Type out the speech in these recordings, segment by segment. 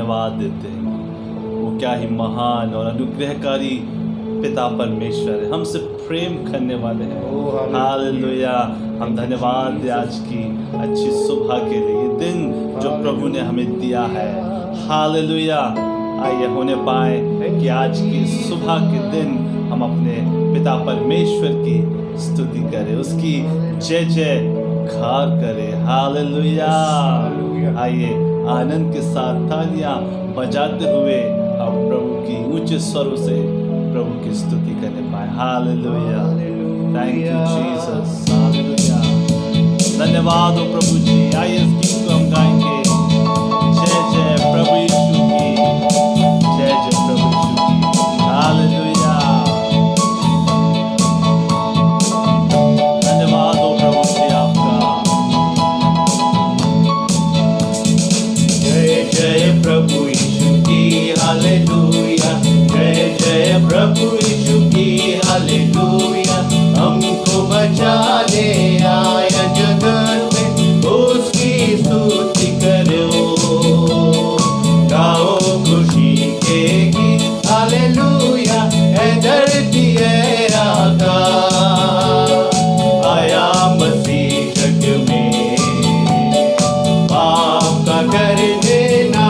धन्यवाद देते हैं। वो क्या ही महान और अनुग्रहकारी पिता परमेश्वर है, हमसे प्रेम करने वाले हैं। हालेलुया। हम धन्यवाद दें आज की अच्छी सुबह के लिए, ये दिन जो प्रभु ने हमें दिया है। हालेलुया। आइए होने पाए कि आज की सुबह के दिन हम अपने पिता परमेश्वर की स्तुति करें, उसकी जय जयकार करें। हालेलुया। आइए आनंद के साथ तालियां बजाते हुए हम प्रभु की ऊंचे स्वरों से प्रभु की स्तुति करने पाए। Hallelujah. Thank you Jesus. Hallelujah. धन्यवाद हो प्रभु जी। आइए इस गीत को हम गाएंगे। जय जय प्रभु यीशु की, जय जय प्रभु यीशु की। हालेलुया। धन्यवाद हो प्रभु जी आपका। जय जय प्रभु यीशु की। हालेलुया। जय जय प्रभु यीशु की। हालेलुया। हमको बचाने आया जगत में, उसकी स्तुति करो, गाओ खुशी के गीत। हालेलुया। है धरती है आकाश, आया मसीह जग में, पाप का करने ना।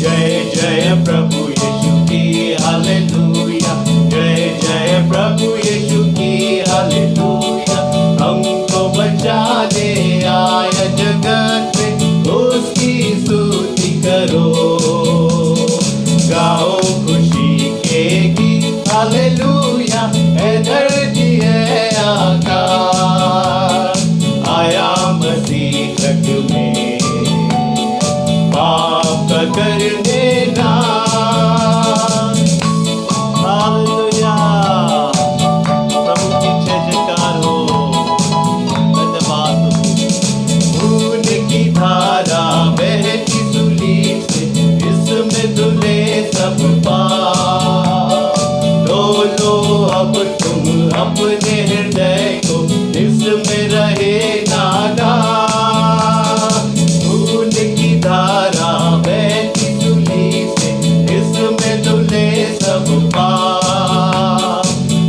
जय जय प्रभु यीशु की। हालेलुया। जय जय प्रभु यीशु की। हालेलुया। हमको बचाने आया जगत में, उसकी स्तुति करो, गाओ खुशी के गीत। हालेलुया। है धरती है आकाश, आया मसीह जग में, पाप का करने ना। हालेलुया। प्रभु की जय जयकार हो। धन्यवाद हो। खून की धारा बहती सूली से, इसमें धुले सब पाप। डोलो अब तुम अपने हृदय को, इसमें रहे नादा। खून की धारा बहती सूली से, इसमें धुले सब पाप।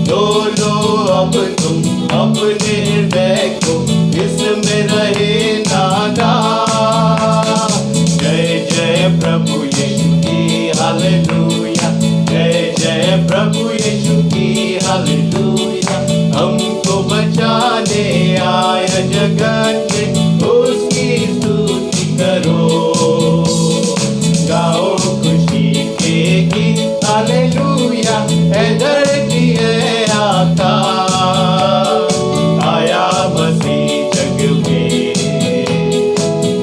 डोलो अब तुम अपने हृदय को, इसमें रहे नादा। जय जय प्रभु यीशु की। हालेलुया। जय जय प्रभु यीशु की। हालेलुया। हमको बचाने आया जगत में, उसकी स्तुति करो, गाओ खुशी के गीत। हालेलुया। है धरती है आकाश, आया मसीह जग में,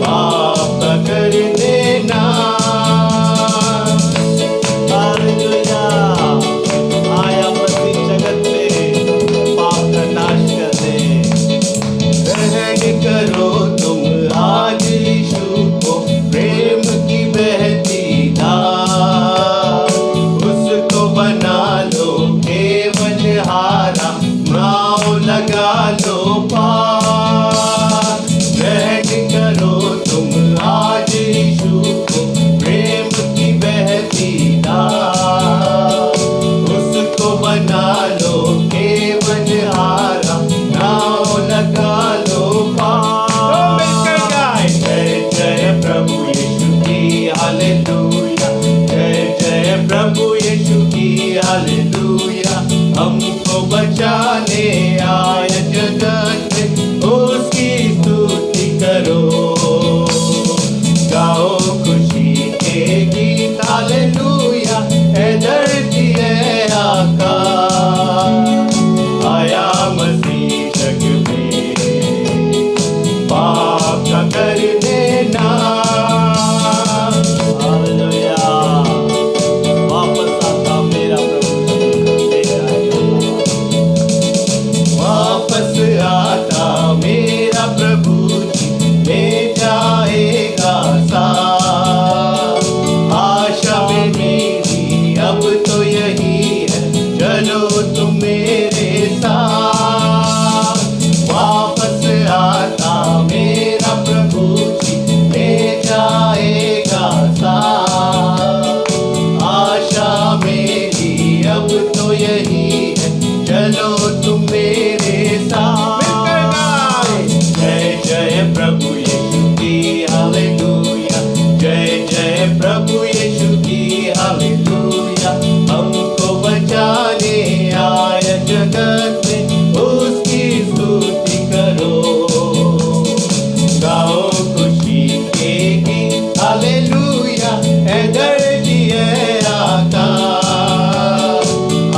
पाप का करने ना। हालेलुया। आया मसीह जगत में, पाप का नाश करने। ग्रहण करो तुम आज यीशु को, प्रेम की बहती धार। उसको बना लो केवल हारा, नाव लगा लो पार। ग्रहण करो तुम आज यीशु को, प्रेम की बहती धार। उसको बना लो केवल हारा, नाव लगा लो पार। जय जय प्रभु यीशु की। हालेलुया। जय जय प्रभु यीशु की। हालेलुया। हमको बचाने आया जगत चलो तुम मेरे साथ। जय जय प्रभु यीशु की हालेलुया, जय जय प्रभु यीशु की हालेलुया। हमको बचाने आया जगत में, उसकी स्तुति करो। गाओ खुशी के गीत हालेलुया, है धरती है आकाश।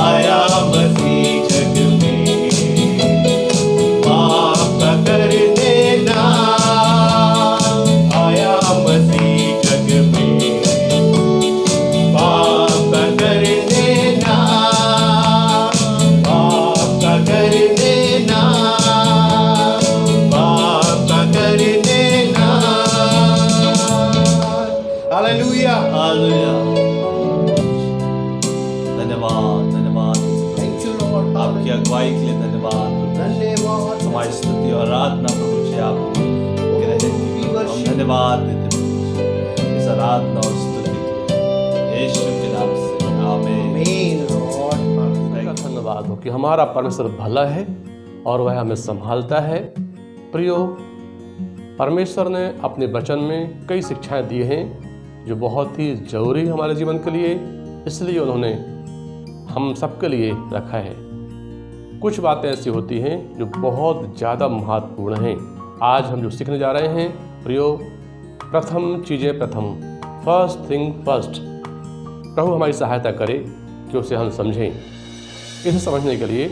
आया मसीह जग में, पाप का करने ना। आया मसीह जग में, पाप का करने ना, पाप का करने ना, पाप का करने ना। Hallelujah, hallelujah. धन्यवाद धन्यवाद, थैंक यू लॉर्ड। आपकी अगुवाई के लिए धन्यवाद। धन्यवाद। हमारी स्तुति और आराधना प्रभु जी आप हम धन्यवाद देते हैं इस आराधना और स्तुति के लिए, यीशु के नाम से आमीन। आमीन लॉर्ड। का धन्यवाद हो कि हमारा परमेश्वर भला है और वह हमें संभालता है। प्रियो, परमेश्वर ने अपने वचन में कई शिक्षाएं दी हैं जो बहुत ही जरूरी है हमारे जीवन के लिए, इसलिए उन्होंने हम सबके लिए रखा है। कुछ बातें ऐसी होती हैं जो बहुत ज़्यादा महत्वपूर्ण हैं। आज हम जो सीखने जा रहे हैं प्रियो, प्रथम चीज़ें प्रथम, फर्स्ट थिंग फर्स्ट। प्रभु हमारी सहायता करे कि उसे हम समझें। इसे समझने के लिए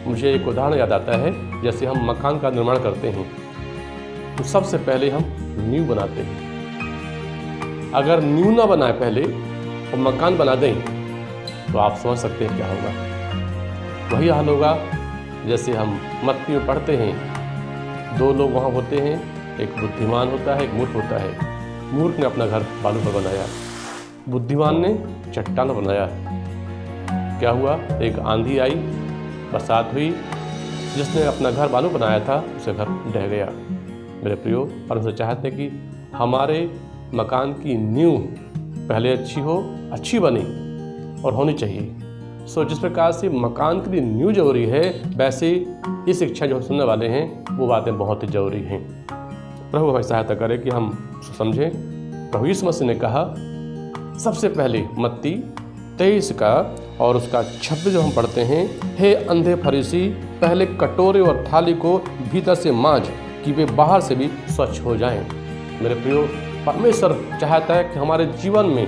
मुझे एक उदाहरण याद आता है। जैसे हम मकान का निर्माण करते हैं तो सबसे पहले हम नींव बनाते हैं। अगर नींव ना बनाए पहले और मकान बना दें तो आप समझ सकते हैं क्या होगा। वही हाल होगा जैसे हम मत्ती में पढ़ते हैं, दो लोग वहाँ होते हैं, एक बुद्धिमान होता है, एक मूर्ख होता है। मूर्ख ने अपना घर बालू पर बनाया, बुद्धिमान ने चट्टान पर बनाया। क्या हुआ? एक आंधी आई, बरसात हुई, जिसने अपना घर बालू बनाया था उसे घर ढह गया। मेरे प्रियो, परमेश्वर चाहते हैं कि हमारे मकान की नींव पहले अच्छी हो, अच्छी बने और होनी चाहिए। जिस प्रकार से मकान के लिए नींव जरूरी है, वैसे ये शिक्षा जो हम सुनने वाले हैं वो बातें बहुत ही जरूरी हैं। प्रभु हमारी सहायता करे कि हम उसको समझें। प्रभु यीशु मसीह ने कहा सबसे पहले मत्ती 23 का और उसका 26 जो हम पढ़ते हैं, हे अंधे फरीसी, पहले कटोरे और थाली को भीतर से मांझ कि वे बाहर से भी स्वच्छ हो जाएं। मेरे प्रियो, परमेश्वर चाहता है कि हमारे जीवन में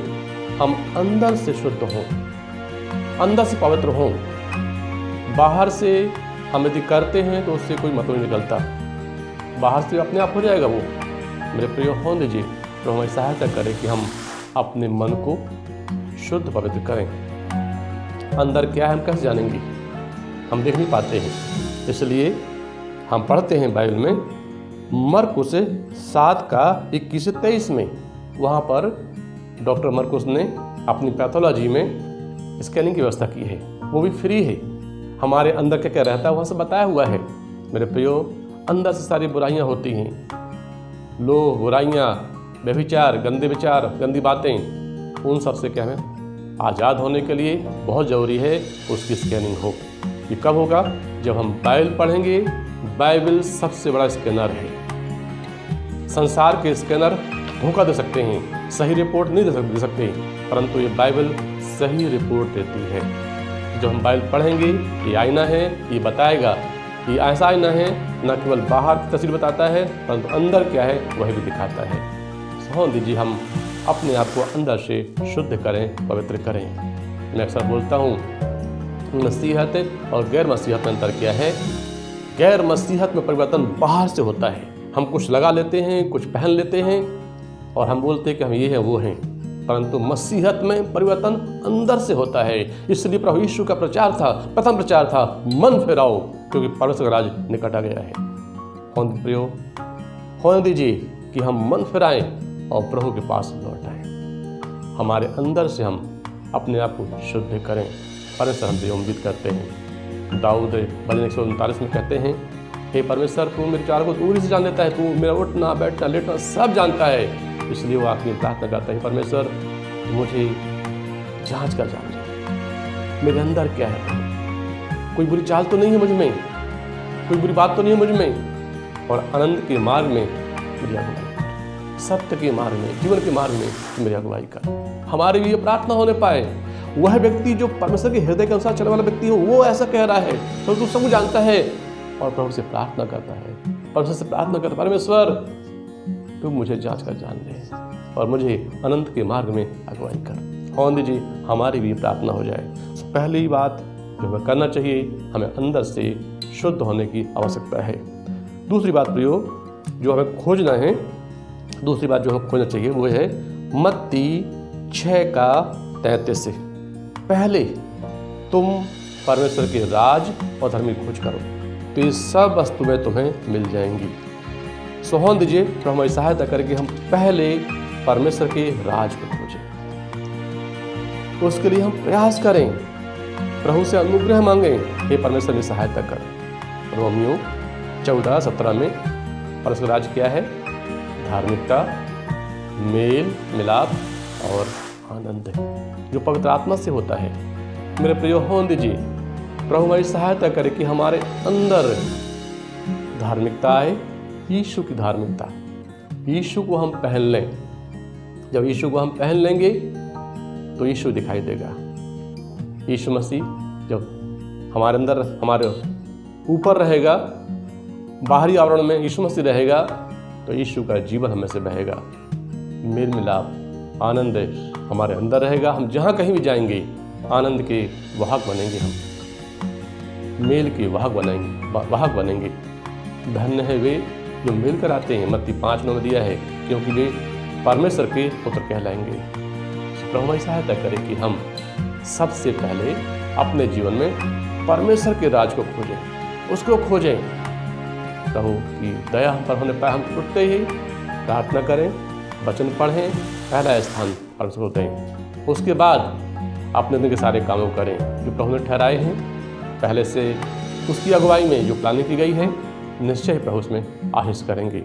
हम अंदर से शुद्ध हों, अंदर से पवित्र हों। बाहर से हम यदि करते हैं तो उससे कोई मतलब नहीं निकलता, बाहर से अपने आप हो जाएगा वो। मेरे प्रियो, होने दीजिए तो हमारी सहायता करें कि हम अपने मन को शुद्ध पवित्र करें। अंदर क्या है हम कैसे जानेंगे? हम देख नहीं पाते हैं। इसलिए हम पढ़ते हैं बाइबल में मरकुस 7 का 21 से 23 में, वहाँ पर डॉक्टर मरकुस ने अपनी पैथोलॉजी में स्कैनिंग की व्यवस्था की है, वो भी फ्री है। हमारे अंदर क्या क्या रहता है वहाँ से बताया हुआ है। मेरे प्रियो, अंदर से सारी बुराइयाँ होती हैं, लोभ, बुराइयाँ, व्यभिचार, गंदे विचार, गंदी बातें, उन सब से क्या है आज़ाद होने के लिए बहुत ज़रूरी है उसकी स्कैनिंग हो। ये कब होगा? जब हम बाइबल पढ़ेंगे। बाइबल सबसे बड़ा स्कैनर है। संसार के स्कैनर धोखा दे सकते हैं, सही रिपोर्ट नहीं दे सकते, परंतु ये बाइबल सही रिपोर्ट देती है। जब हम बाइबल पढ़ेंगे, ये आईना है, ये बताएगा। ये ऐसा आईना है न केवल बाहर की तस्वीर बताता है, परंतु अंदर क्या है वह भी दिखाता है। होने दीजिए हम अपने आप को अंदर से शुद्ध करें, पवित्र करें। मैं अक्सर बोलता हूँ मसीहत और गैर मसीहत में अंतर क्या है। गैर मसीहत में परिवर्तन बाहर से होता है। हम कुछ लगा लेते हैं, कुछ पहन लेते हैं और हम बोलते हैं कि हम ये हैं वो हैं, परंतु मसीहत में परिवर्तन अंदर से होता है। इसलिए प्रभु यीशु का प्रचार था, प्रथम प्रचार था, मन फिराओ क्योंकि परमेश्वर का राज निकट आ गया है। प्रियो, होने दीजिए कि हम मन फिराएं और प्रभु के पास लौट आएं। हमारे अंदर से हम अपने आप को शुद्ध करें। परमेश्वर हमसे उम्मीद करते हैं। दाऊद भजन 139 में कहते हैं, हे परमेश्वर, तू मेरे विचारों को दूर से जान लेता है, तू मेरा उठना बैठना लेटना सब जानता है। इसलिए वो आखिरी प्रार्थना करता है, परमेश्वर मुझे जांच कर जान ले, मेरे अंदर क्या है, कोई बुरी चाल तो नहीं है मुझ में, कोई बुरी बात तो नहीं है मुझ में, और आनंद के मार्ग में मेरी अगुवाई कर, सत्य के मार्ग में, जीवन के मार्ग में मेरी अगुवाई कर। हमारे लिए प्रार्थना होने पाए। वह व्यक्ति जो परमेश्वर के हृदय के अनुसार चलने वाला व्यक्ति हो, वो ऐसा कह रहा है, तो तू सब जानता है और प्रभु से प्रार्थना करता है, परमेश्वर से प्रार्थना करता, परमेश्वर तू मुझे जांच कर जान ले और मुझे अनंत के मार्ग में अगुवाई कर। होने दीजिए हमारी भी प्रार्थना हो जाए। पहली बात जो हमें करना चाहिए, हमें अंदर से शुद्ध होने की आवश्यकता है। दूसरी बात प्रियो जो हमें खोजना है, दूसरी बात जो हमें खोजना चाहिए वो है मत्ती 6:33 से, पहले तुम परमेश्वर के राज और धर्म की खोज करो तो ये सब वस्तुएं तुम्हें मिल जाएंगी। सो होने दीजिए तो हमारी सहायता करके हम पहले परमेश्वर के राज को खोजें, उसके लिए हम प्रयास करें, प्रभु से अनुग्रह मांगें, हे परमेश्वर की सहायता कर। रोमियो 14:17 में परमेश्वर राज क्या है? धार्मिकता, मेल मिलाप और आनंद है जो पवित्र आत्मा से होता है। मेरे प्रियो होने दीजिए प्रभु हमारी सहायता करे कि हमारे अंदर धार्मिकता आए, यीशु की धार्मिकता, यीशु को हम पहन लें। जब यीशु को हम पहन लेंगे तो यीशु दिखाई देगा। यीशु मसीह जब हमारे अंदर, हमारे ऊपर रहेगा, बाहरी आवरण में यीशु मसीह रहेगा तो यीशु का जीवन हमें से बहेगा। मेल मिलाप, आनंद हमारे अंदर रहेगा। हम जहाँ कहीं भी जाएंगे आनंद के वाहक बनेंगे, हम मेल के वाहक बनेंगे। धन्य है वे जो मिल कर आते हैं, मत्ती 5:9 में दिया है, क्योंकि वे परमेश्वर के पुत्र कहलाएंगे। प्रभु हमारी सहायता करे कि हम सबसे पहले अपने जीवन में परमेश्वर के राज को खोजें, उसको खोजें। प्रभु की दया हम पर होने पाए, हम उठते ही प्रार्थना करें, वचन पढ़ें, पहला स्थान परमेश्वर को दें। उसके बाद अपने दिन के सारे कामों करें जो प्रभु ने ठहराए हैं, पहले से उसकी अगुवाई में जो प्लानिंग की गई है, निश्चय प्रभु उसमें आशीष करेंगे।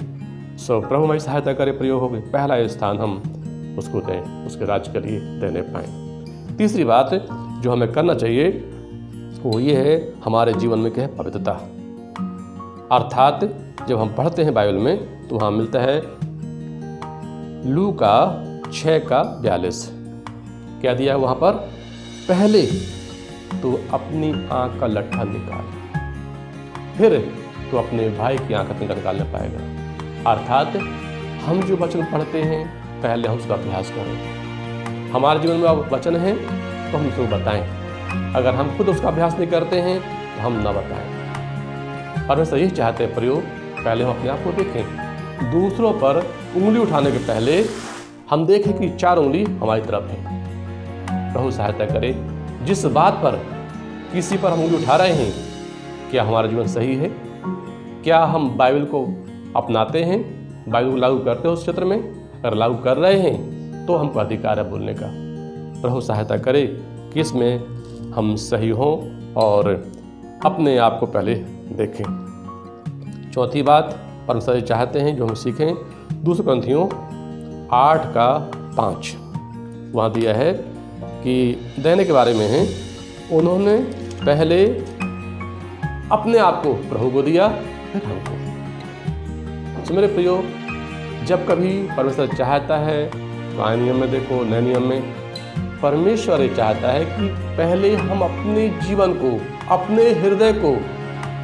सो प्रभु हमारी सहायता करे, प्रयोग होगी, पहला स्थान हम उसको दें, उसके राज्य के लिए देने पाएँ। तीसरी बात जो हमें करना चाहिए वो ये है, हमारे जीवन में क्या है? पवित्रता। अर्थात जब हम पढ़ते हैं बाइबल में तो वहाँ मिलता है लूका 6:42, क्या दिया है वहाँ पर? पहले तो अपनी आँख का लट्ठा निकाल, फिर तो अपने भाई की आँख का निकालने पाएगा। अर्थात हम जो वचन पढ़ते हैं पहले हम उसका अभ्यास करें। हमारे जीवन में वचन है तो हम उसको बताएं, अगर हम खुद उसका अभ्यास नहीं करते हैं तो हम ना बताएं। परमेश्वर यही चाहते हैं प्रयोग, पहले हम अपने आप को देखें, दूसरों पर उंगली उठाने के पहले हम देखें कि 4 उंगली हमारी तरफ है। प्रभु सहायता करे, जिस बात पर किसी पर हम उंगली उठा रहे हैं क्या हमारा जीवन सही है? क्या हम बाइबल को अपनाते हैं, बाइबल को लागू करते हैं उस क्षेत्र में? अगर लागू कर रहे हैं तो हमको अधिकार है बोलने का। प्रभु सहायता करे कि इसमें हम सही हों और अपने आप को पहले देखें। चौथी बात परमेश्वर चाहते हैं जो हम सीखें, 2 कुरिन्थियों 8:5 वहाँ दिया है कि देने के बारे में है, उन्होंने पहले अपने आप को प्रभु को दिया फिर हमको। तो मेरे प्रियो, जब कभी परमेश्वर चाहता है, पुराने नियम में देखो, नए नियम में, परमेश्वर ये चाहता है कि पहले हम अपने जीवन को, अपने हृदय को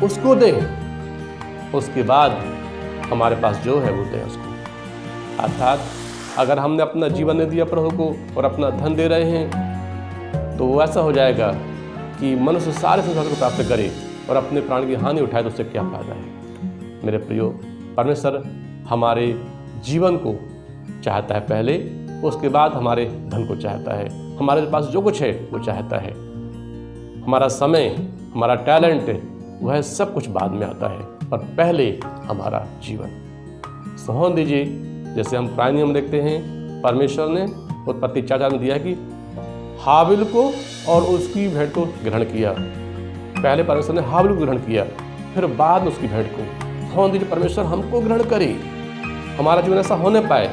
उसको दें, उसके बाद हमारे पास जो है वो दें उसको। अर्थात अगर हमने अपना जीवन नहीं दिया प्रभु को और अपना धन दे रहे हैं तो वो ऐसा हो जाएगा कि मनुष्य सारे संसार को प्राप्त करे और अपने प्राण की हानि उठाए तो उससे क्या फायदा है। मेरे प्रियो, परमेश्वर हमारे जीवन को चाहता है पहले, उसके बाद हमारे धन को चाहता है, हमारे पास जो कुछ है वो चाहता है। हमारा समय, हमारा टैलेंट, वह सब कुछ बाद में आता है और पहले हमारा जीवन। सोहन दीजिए, जैसे हम पुराने नियम देखते हैं, परमेश्वर ने उत्पत्ति 4:4 में दिया कि हाबिल को और उसकी भेंट को ग्रहण किया। पहले परमेश्वर ने हाबिल को ग्रहण किया, फिर बाद में उसकी भेंट को। सोहन दीजिए परमेश्वर हमको ग्रहण करे, हमारा जीवन ऐसा होने पाए,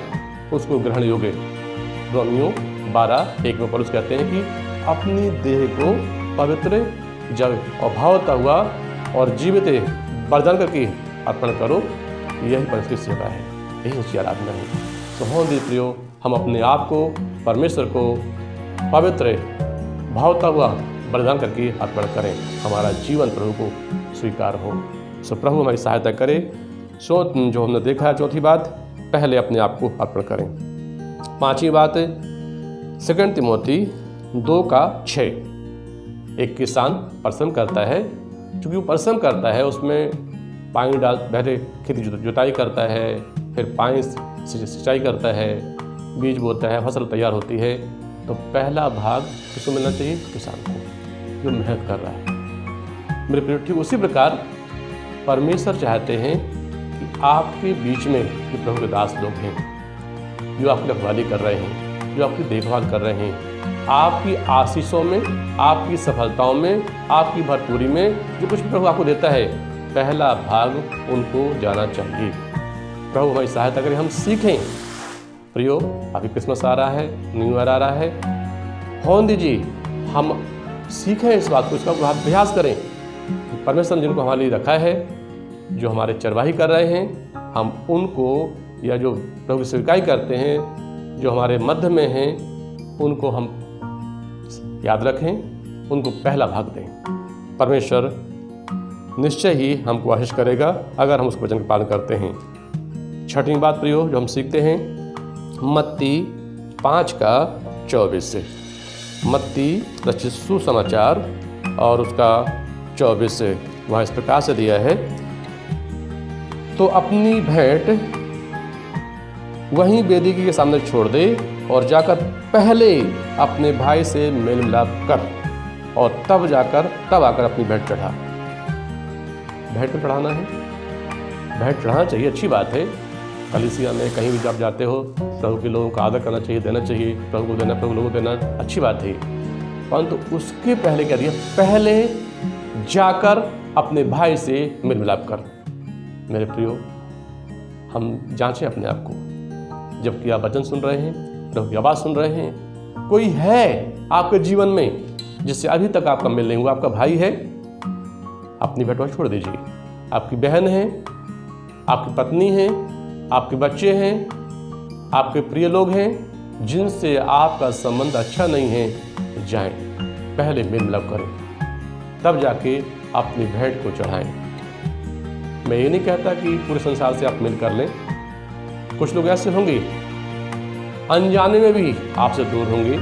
उसको ग्रहण योग्य। रोमियो 12:1 में पौलुस कहते हैं कि अपनी देह को पवित्र, जब अभावता हुआ और जीवित बलिदान करके अर्पण करो, यही परमेश्वर की सेवा है, यही उसकी आराधना है। तो हो दे प्रियो, हम अपने आप को परमेश्वर को पवित्र भावता हुआ बलिदान करके अर्पण करें, हमारा जीवन प्रभु को स्वीकार हो। सो प्रभु हमारी सहायता करे। सो जो हमने देखा है, चौथी बात, पहले अपने आप को अर्पण करें। पांचवी बात, 2 तिमोथी 2:6, एक किसान परिश्रम करता है, क्योंकि वो परिश्रम करता है उसमें पानी डाल, पहले खेती जुताई करता है, फिर पानी सिंचाई करता है, बीज बोता है, फसल तैयार होती है, तो पहला भाग किसको मिलना चाहिए? किसान को, जो मेहनत कर रहा है। मेरे प्रिय, ठीक उसी प्रकार परमेश्वर चाहते हैं कि आपके बीच में जो प्रभु के दास लोग हैं, जो आपकी रखवाली कर रहे हैं, जो आपकी देखभाल कर रहे हैं, आपकी आशीषों में, आपकी सफलताओं में, आपकी भरपूरी में जो कुछ प्रभु आपको देता है, पहला भाग उनको जाना चाहिए। प्रभु हमारी सहायता करें, हम सीखें। प्रियो, अभी क्रिसमस आ रहा है, न्यू ईयर आ रहा है, होने दीजिए, हम सीखें इस बात को, इसका अभ्यास करें। परमेश्वर ने जिनको हमारे लिए रखा है, जो हमारे चरवाही कर रहे हैं, हम उनको, या जो प्रभु की सेवकाई करते हैं, जो हमारे मध्य में हैं, उनको हम याद रखें, उनको पहला भाग दें। परमेश्वर निश्चय ही हमको आशीष करेगा अगर हम उस वचन का पालन करते हैं। छठवीं बात प्रियो, जो हम सीखते हैं, मत्ती 5:24 से, मत्ती रचित सुसमाचार और उसका 24 से, वहाँ इस प्रकार से दिया है, तो अपनी भेंट वहीं वेदी के सामने छोड़ दे और जाकर पहले अपने भाई से मेल मिलाप कर, और तब आकर अपनी भेंट चढ़ा। भेंट में चढ़ाना है, भेंट चढ़ाना चाहिए, अच्छी बात है। कलीसिया में कहीं भी जब जाते हो, प्रभु के लोगों का आदर करना चाहिए, देना चाहिए, प्रभु को देना, प्रभु लोगों को देना, अच्छी बात है। परंतु उसके पहले क्या दिया? पहले जाकर अपने भाई से मेल मिलाप कर। मेरे प्रियो, हम जांचें अपने आप को, जबकि आप वचन सुन रहे हैं, प्रभु की आवाज़ सुन रहे हैं, कोई है आपके जीवन में जिससे अभी तक आपका मेल नहीं हुआ, आपका भाई है, अपनी भेंट छोड़ दीजिए। आपकी बहन है, आपकी पत्नी है, आपके बच्चे हैं, आपके प्रिय लोग हैं, जिनसे आपका संबंध अच्छा नहीं है, जाएं, पहले मेल मिलाप करें, तब जाके अपनी भेंट को चढ़ाएं। मैं ये नहीं कहता कि पूरे संसार से आप मिल कर लें। कुछ लोग ऐसे होंगे, अनजाने में भी आपसे दूर होंगे,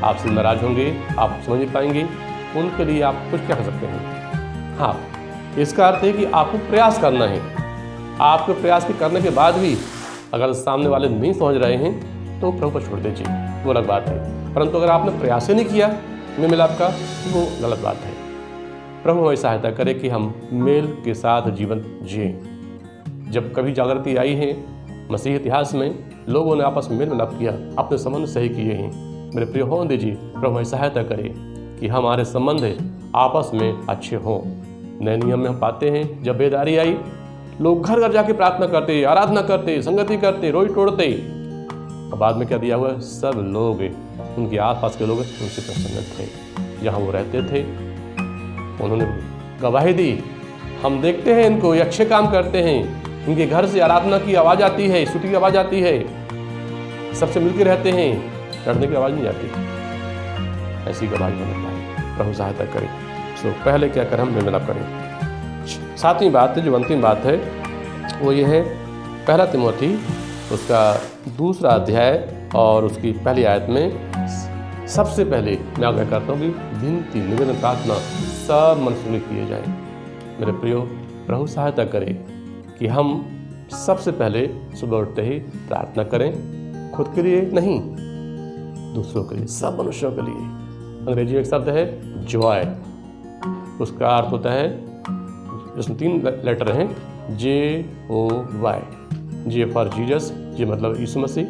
आपसे नाराज होंगे, आप समझ नहीं पाएंगे, उनके लिए आप कुछ क्या कर सकते हैं? हाँ, इसका अर्थ है कि आपको प्रयास करना है। आपके प्रयास के करने के बाद भी अगर सामने वाले नहीं समझ रहे हैं, तो प्रभु पर छोड़ दीजिए, वो अलग बात है। परंतु अगर आपने प्रयास ही नहीं किया मेल मिलाप का, तो वो गलत बात है। प्रभु हमारी सहायता करे कि हम मेल के साथ जीवन जिएं। जब कभी जागृति आई है मसीह इतिहास में, लोगों ने आपस में मेल मिलाप किया, अपने संबंध सही किए हैं। मेरे प्रिय, होने दीजिए, प्रभु हमारी सहायता करे कि हमारे संबंध आपस में अच्छे हों। नए नियम में हम पाते हैं, जब बेदारी आई, लोग घर घर जाके प्रार्थना करते, आराधना करते, संगति करते, रोई तोड़ते, और बाद में क्या दिया हुआ? सब लोग, उनके आसपास के लोग उनसे प्रसन्न थे, जहाँ वो रहते थे। उन्होंने गवाही दी, हम देखते हैं इनको, ये अच्छे काम करते हैं, इनके घर से आराधना की आवाज़ आती है, स्तुति की आवाज़ आती है, सबसे मिलकर रहते हैं, लड़ने की आवाज़ नहीं आती। ऐसी गवाही होने पाए, प्रभु सहायता करे। सो पहले क्या करें? हम मेल मिलाप करें। सातवीं बात है, जो अंतिम बात है, वो ये है, 1 तिमोथी उसका 2 अध्याय और उसकी पहली आयत में सबसे पहले मैं आग्रह करता हूँ कि विनती, निवेदन, प्रार्थना सब मनुष्य में किए जाएं। मेरे प्रियो, प्रभु सहायता करे कि हम सबसे पहले सुबह उठते ही प्रार्थना करें, खुद के लिए नहीं, दूसरों के लिए, सब मनुष्यों के लिए। अंग्रेजी में एक शब्द है जॉय, उसका अर्थ होता है, जिसमें 3 लेटर हैं, JOY। J for Jesus, J मतलब यीशु मसीह,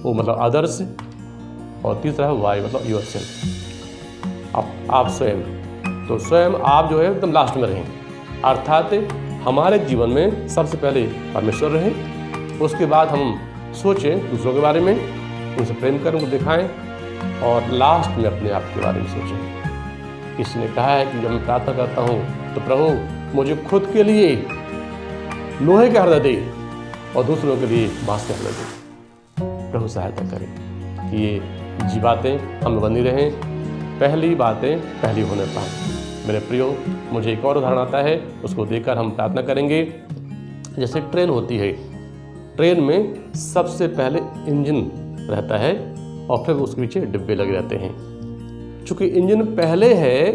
O मतलब अदर्स, और तीसरा है Y मतलब योरसेल्फ, आप स्वयं। तो स्वयं आप जो है एकदम लास्ट में रहें, अर्थात हमारे जीवन में सबसे पहले परमेश्वर रहे, उसके बाद हम सोचें दूसरों के बारे में, उनसे प्रेम करें, उनको दिखाएं, और लास्ट में अपने आप के बारे में सोचें। किसी ने कहा है कि जब मैं प्रार्थना करता हूँ तो प्रभु मुझे खुद के लिए लोहे का हृदय दे और दूसरों के लिए बांस का हृदय दे। प्रभु सहायता करें कि ये बातें हम बनी रहें, पहली बातें पहली होने पाएँ। मेरे प्रियो, मुझे एक और उदाहरण आता है, उसको देखकर हम प्रार्थना करेंगे। जैसे ट्रेन होती है, ट्रेन में सबसे पहले इंजन रहता है और फिर उसके पीछे डिब्बे लगे रहते हैं। चूँकि इंजन पहले है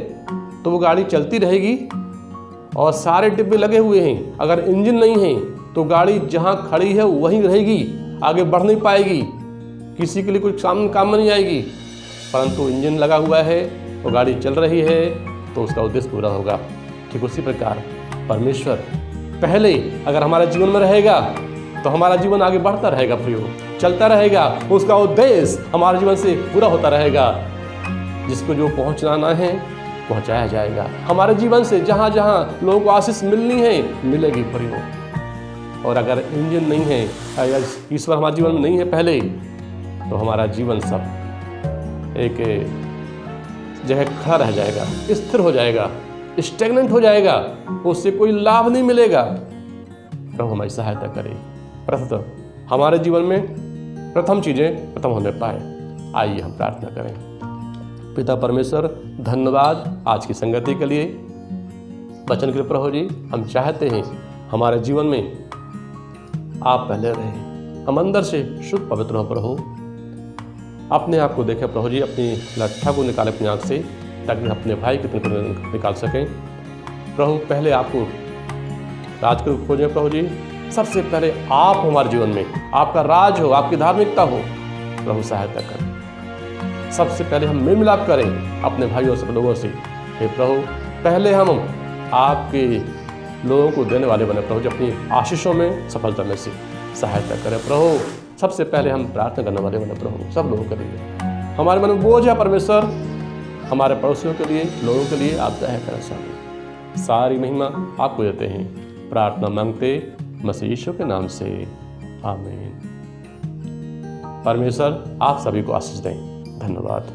तो वो गाड़ी चलती रहेगी और सारे डिब्बे लगे हुए हैं। अगर इंजन नहीं है तो गाड़ी जहाँ खड़ी है वहीं रहेगी, आगे बढ़ नहीं पाएगी, किसी के लिए कुछ काम में नहीं आएगी। परंतु इंजन लगा हुआ है और गाड़ी चल रही है तो उसका उद्देश्य पूरा होगा। ठीक उसी प्रकार परमेश्वर पहले अगर हमारे जीवन में रहेगा तो हमारा जीवन आगे बढ़ता रहेगा, प्रियो, चलता रहेगा, उसका उद्देश्य हमारे जीवन से पूरा होता रहेगा। जिसको जो पहुंचाना है पहुंचाया जाएगा। हमारे जीवन से जहाँ जहाँ लोगों को आशीष मिलनी है मिलेगी, प्रियो। और अगर इंजन नहीं है, अगर ईश्वर हमारे जीवन में नहीं है पहले, तो हमारा जीवन सब एक जगह खड़ा रह जाएगा, स्थिर हो जाएगा, स्टेगनेंट हो जाएगा, उससे कोई लाभ नहीं मिलेगा। प्रभु हमारी सहायता करे। प्रथम हमारे जीवन में प्रथम चीज़ें प्रथम होने पाए। आइए हम प्रार्थना करें। पिता परमेश्वर, धन्यवाद आज की संगति के लिए, वचन के प्रभु जी। हम चाहते हैं हमारे जीवन में आप पहले रहें, हम अंदर से शुद्ध पवित्र हो प्रभु। अपने आप को देखें प्रभु जी, अपनी लट्ठा को निकालें अपनी आँख से, ताकि अपने भाई के को निकाल सकें। प्रभु पहले आपको राज को खोजें प्रभु जी। सबसे पहले आप हमारे जीवन में, आपका राज हो, आपकी धार्मिकता हो। प्रभु सहायता करें। सबसे पहले हम मेल मिलाप करें अपने भाइयों सब लोगों से। हे प्रभु, पहले हम आपके लोगों को देने वाले बने प्रभु जी, अपनी आशीषों में सफलता में से सहायता करें प्रभु। सबसे पहले हम प्रार्थना करने वाले बने प्रभु, सब लोगों के लिए। हमारे मन में बोझ है परमेश्वर, हमारे पड़ोसियों के लिए, लोगों के लिए आप दया करें स्वामी। सारी महिमा आपको देते हैं, प्रार्थना मांगते मसीह यीशु के नाम से, आमीन। परमेश्वर आप सभी को आशीष दें। धन्यवाद।